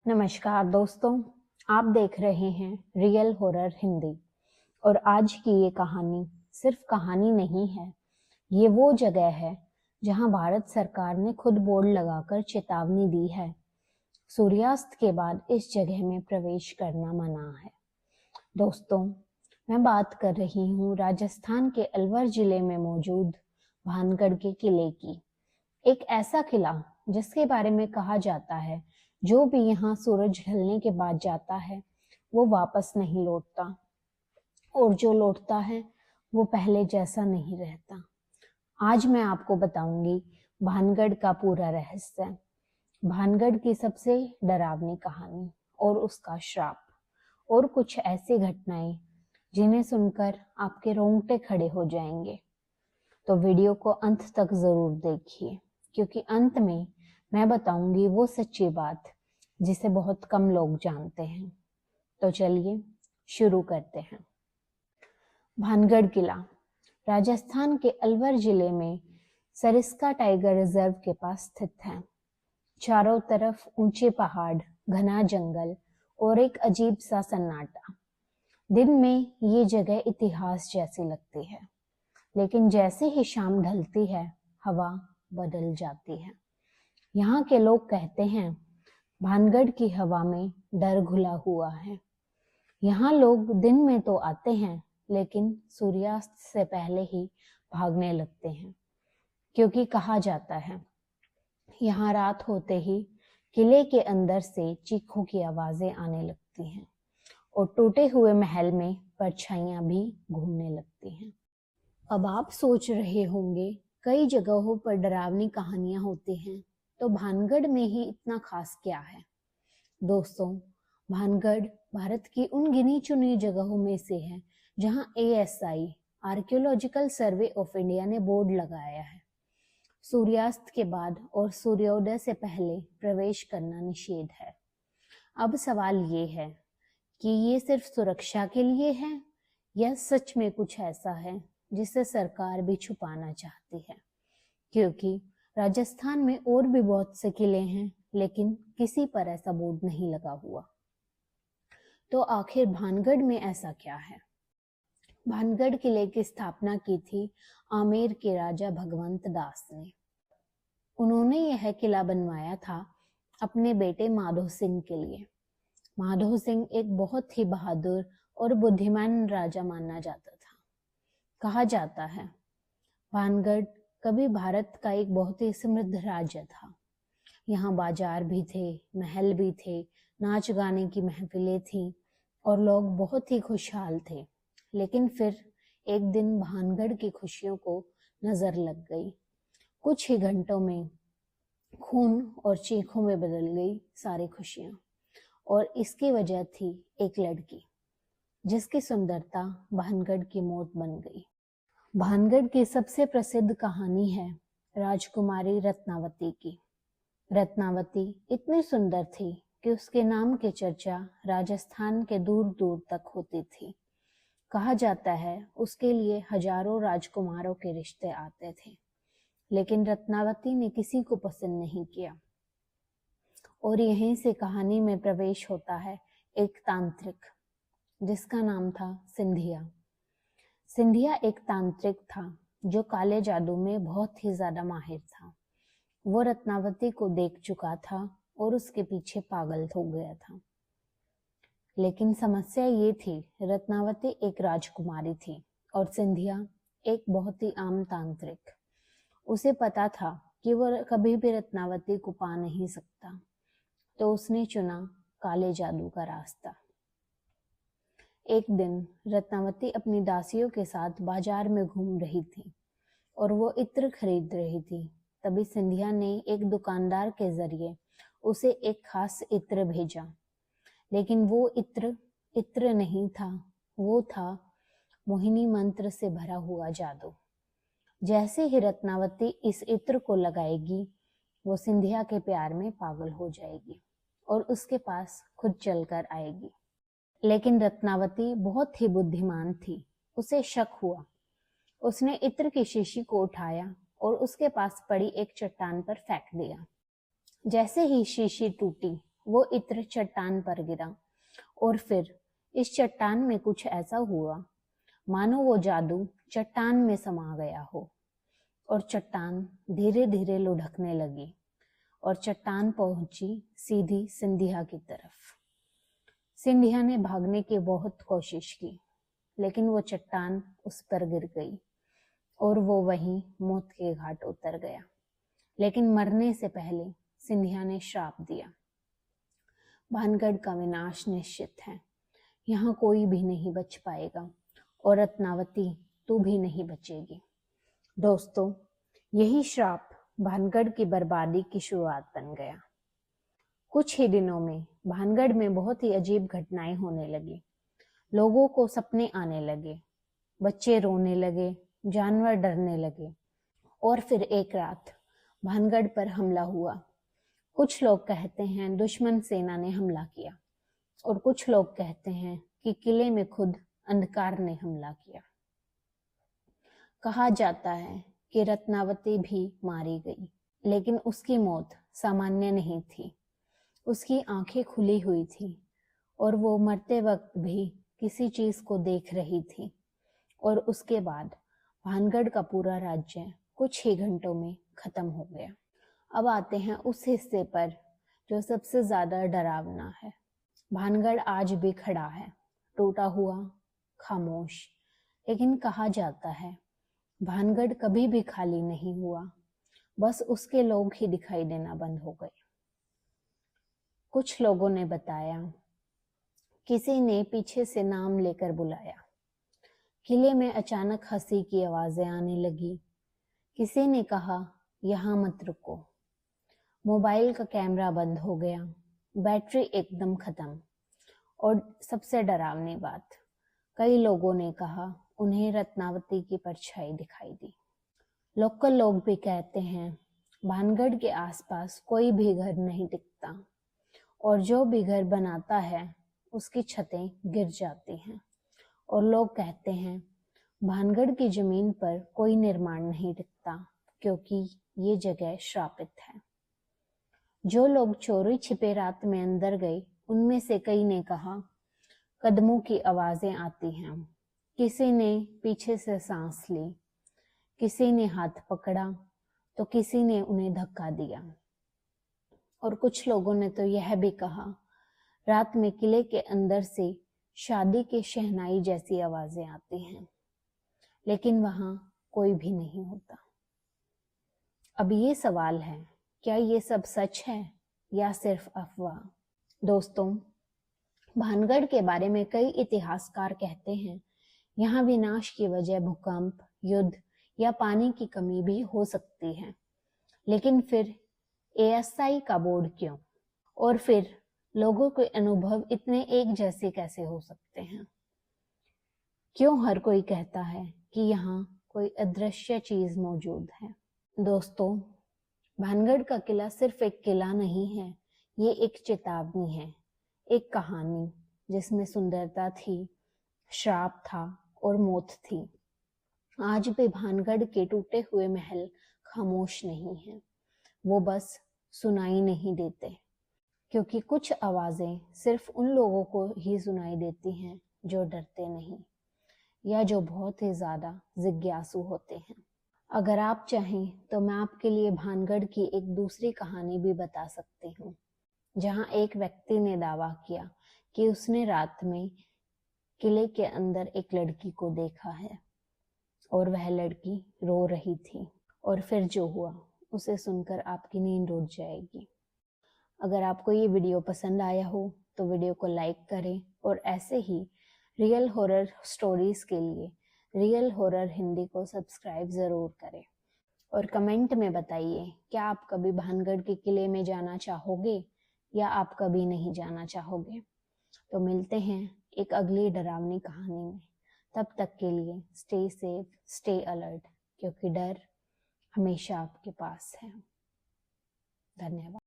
नमस्कार दोस्तों, आप देख रहे हैं रियल हॉरर हिंदी। और आज की ये कहानी सिर्फ कहानी नहीं है, ये वो जगह है जहां भारत सरकार ने खुद बोर्ड लगाकर चेतावनी दी है। सूर्यास्त के बाद इस जगह में प्रवेश करना मना है। दोस्तों, मैं बात कर रही हूँ राजस्थान के अलवर जिले में मौजूद भानगढ़ के किले की। एक ऐसा किला जिसके बारे में कहा जाता है जो भी यहाँ सूरज ढलने के बाद जाता है वो वापस नहीं लौटता, और जो लौटता है वो पहले जैसा नहीं रहता। आज मैं आपको बताऊंगी भानगढ़ का पूरा रहस्य, भानगढ़ की सबसे डरावनी कहानी और उसका श्राप, और कुछ ऐसी घटनाएं जिन्हें सुनकर आपके रोंगटे खड़े हो जाएंगे। तो वीडियो को अंत तक जरूर देखिए, क्योंकि अंत में मैं बताऊंगी वो सच्ची बात जिसे बहुत कम लोग जानते हैं। तो चलिए शुरू करते हैं। भानगढ़ किला राजस्थान के अलवर जिले में सरिस्का टाइगर रिजर्व के पास स्थित है। चारों तरफ ऊंचे पहाड़, घना जंगल और एक अजीब सा सन्नाटा। दिन में ये जगह इतिहास जैसी लगती है, लेकिन जैसे ही शाम ढलती है हवा बदल जाती है। यहाँ के लोग कहते हैं भानगढ़ की हवा में डर घुला हुआ है। यहाँ लोग दिन में तो आते हैं, लेकिन सूर्यास्त से पहले ही भागने लगते हैं, क्योंकि कहा जाता है यहाँ रात होते ही किले के अंदर से चीखों की आवाजें आने लगती हैं और टूटे हुए महल में परछाइयां भी घूमने लगती हैं। अब आप सोच रहे होंगे कई जगहों पर डरावनी कहानियां होती हैं, तो भानगढ़ में ही इतना खास क्या है? दोस्तों, भानगढ़ भारत की उन गिनी चुनी जगहों में से है जहां ASI archaeological survey of India ने बोर्ड लगाया है। सूर्यास्त के बाद और सूर्योदय से पहले प्रवेश करना निषेध है। अब सवाल ये है कि ये सिर्फ सुरक्षा के लिए है या सच में कुछ ऐसा है जिसे सरकार भी छुपाना चाहती है, क्योंकि राजस्थान में और भी बहुत से किले हैं, लेकिन किसी पर ऐसा बोर्ड नहीं लगा हुआ। तो आखिर भानगढ़ में ऐसा क्या है? भानगढ़ किले की स्थापना की थी आमेर के राजा भगवंत दास ने। उन्होंने यह किला बनवाया था अपने बेटे माधो सिंह के लिए। माधो सिंह एक बहुत ही बहादुर और बुद्धिमान राजा माना जाता था। कहा जाता है भानगढ़ कभी भारत का एक बहुत ही समृद्ध राज्य था। यहाँ बाजार भी थे, महल भी थे, नाच गाने की महफिलें थीं और लोग बहुत ही खुशहाल थे। लेकिन फिर एक दिन भानगढ़ की खुशियों को नजर लग गई। कुछ ही घंटों में खून और चीखों में बदल गई सारी खुशियां, और इसकी वजह थी एक लड़की जिसकी सुंदरता भानगढ़ की मौत बन गई। भानगढ़ की सबसे प्रसिद्ध कहानी है राजकुमारी रत्नावती की। रत्नावती इतनी सुंदर थी कि उसके नाम की चर्चा राजस्थान के दूर दूर तक होती थी। कहा जाता है उसके लिए हजारों राजकुमारों के रिश्ते आते थे, लेकिन रत्नावती ने किसी को पसंद नहीं किया। और यहीं से कहानी में प्रवेश होता है एक तांत्रिक जिसका नाम था सिंधिया। सिंधिया एक तांत्रिक था जो काले जादू में बहुत ही ज्यादा माहिर था। वो रत्नावती को देख चुका था और उसके पीछे पागल हो गया था। लेकिन समस्या ये थी, रत्नावती एक राजकुमारी थी और सिंधिया एक बहुत ही आम तांत्रिक। उसे पता था कि वो कभी भी रत्नावती को पा नहीं सकता, तो उसने चुना काले जादू का रास्ता। एक दिन रत्नावती अपनी दासियों के साथ बाजार में घूम रही थी और वो इत्र खरीद रही थी। तभी सिंधिया ने एक दुकानदार के जरिए उसे एक खास इत्र भेजा, लेकिन वो इत्र नहीं था, वो था मोहिनी मंत्र से भरा हुआ जादू। जैसे ही रत्नावती इस इत्र को लगाएगी, वो सिंधिया के प्यार में पागल हो जाएगी और उसके पास खुद चलकर आएगी। लेकिन रत्नावती बहुत ही बुद्धिमान थी। उसे शक हुआ। उसने इत्र की शीशी को उठाया और उसके पास पड़ी एक चट्टान पर फेंक दिया। जैसे ही शीशी टूटी वो इत्र चट्टान पर गिरा और फिर इस चट्टान में कुछ ऐसा हुआ मानो वो जादू चट्टान में समा गया हो और चट्टान धीरे धीरे लुढ़कने लगी और चट्टान पहुंची सीधी सिंधिया की तरफ। सिंधिया ने भागने की बहुत कोशिश की, लेकिन वो चट्टान उस पर गिर गई और वो वहीं मौत के घाट उतर गया। लेकिन मरने से पहले सिंधिया ने श्राप दिया, भानगढ़ का विनाश निश्चित है, यहाँ कोई भी नहीं बच पाएगा और रत्नावती तू भी नहीं बचेगी। दोस्तों, यही श्राप भानगढ़ की बर्बादी की शुरुआत बन गया। कुछ ही दिनों में भानगढ़ में बहुत ही अजीब घटनाएं होने लगी। लोगों को सपने आने लगे, बच्चे रोने लगे, जानवर डरने लगे और फिर एक रात भानगढ़ पर हमला हुआ। कुछ लोग कहते हैं दुश्मन सेना ने हमला किया और कुछ लोग कहते हैं कि किले में खुद अंधकार ने हमला किया। कहा जाता है कि रत्नावती भी मारी गई, लेकिन उसकी मौत सामान्य नहीं थी। उसकी आंखें खुली हुई थी और वो मरते वक्त भी किसी चीज को देख रही थी और उसके बाद भानगढ़ का पूरा राज्य कुछ ही घंटों में खत्म हो गया। अब आते हैं उस हिस्से पर जो सबसे ज्यादा डरावना है। भानगढ़ आज भी खड़ा है, टूटा हुआ, खामोश, लेकिन कहा जाता है भानगढ़ कभी भी खाली नहीं हुआ, बस उसके लोग ही दिखाई देना बंद हो गए। कुछ लोगों ने बताया किसी ने पीछे से नाम लेकर बुलाया। किले में अचानक हंसी की आवाजें आने लगी। किसी ने कहा यहाँ मत रुको। मोबाइल का कैमरा बंद हो गया, बैटरी एकदम खत्म। और सबसे डरावनी बात, कई लोगों ने कहा उन्हें रत्नावती की परछाई दिखाई दी। लोकल लोग भी कहते हैं भानगढ़ के आसपास कोई भी घर नहीं टिकता और जो भी घर बनाता है उसकी छतें गिर जाती हैं और लोग कहते हैं भानगढ़ की जमीन पर कोई निर्माण नहीं टिकता क्योंकि ये जगह श्रापित है। जो लोग चोरी छिपे रात में अंदर गए उनमें से कई ने कहा कदमों की आवाजें आती हैं। किसी ने पीछे से सांस ली, किसी ने हाथ पकड़ा तो किसी ने उन्हें धक्का दिया। और कुछ लोगों ने तो यह भी कहा रात में किले के अंदर से शादी के शहनाई जैसी आवाजें आती हैं, लेकिन वहां कोई भी नहीं होता। अब ये सवाल है, क्या ये सब सच है या सिर्फ अफवाह? दोस्तों, भानगढ़ के बारे में कई इतिहासकार कहते हैं यहाँ विनाश की वजह भूकंप, युद्ध या पानी की कमी भी हो सकती है, लेकिन फिर ASI का बोर्ड क्यों? और फिर लोगों के अनुभव इतने एक जैसे कैसे हो सकते हैं? क्यों हर कोई कहता है कि यहाँ कोई अदृश्य चीज मौजूद है? दोस्तों, भानगढ़ का किला सिर्फ एक किला नहीं है, ये एक चेतावनी है, एक कहानी जिसमें सुंदरता थी, श्राप था और मौत थी। आज भी भानगढ़ के टूटे हुए महल खामोश नहीं हैं, वो बस सुनाई नहीं देते, क्योंकि कुछ आवाजें सिर्फ उन लोगों को ही सुनाई देती हैं जो डरते नहीं या जो बहुत ही ज्यादा जिज्ञासु होते हैं। अगर आप चाहें तो मैं आपके लिए भानगढ़ की एक दूसरी कहानी भी बता सकती हूँ, जहाँ एक व्यक्ति ने दावा किया कि उसने रात में किले के अंदर एक लड़की को देखा है और वह लड़की रो रही थी और फिर जो हुआ उसे सुनकर आपकी नींद उड़ जाएगी। अगर आपको ये वीडियो पसंद आया हो तो वीडियो को लाइक करें और ऐसे ही रियल हॉरर स्टोरीज के लिए रियल हॉरर हिंदी को सब्सक्राइब जरूर करें और कमेंट में बताइए क्या आप कभी भानगढ़ के किले में जाना चाहोगे या आप कभी नहीं जाना चाहोगे। तो मिलते हैं एक अगली डरावनी कहानी में। तब तक के लिए स्टे सेफ, स्टे अलर्ट, क्योंकि डर हमेशा आपके पास है। धन्यवाद।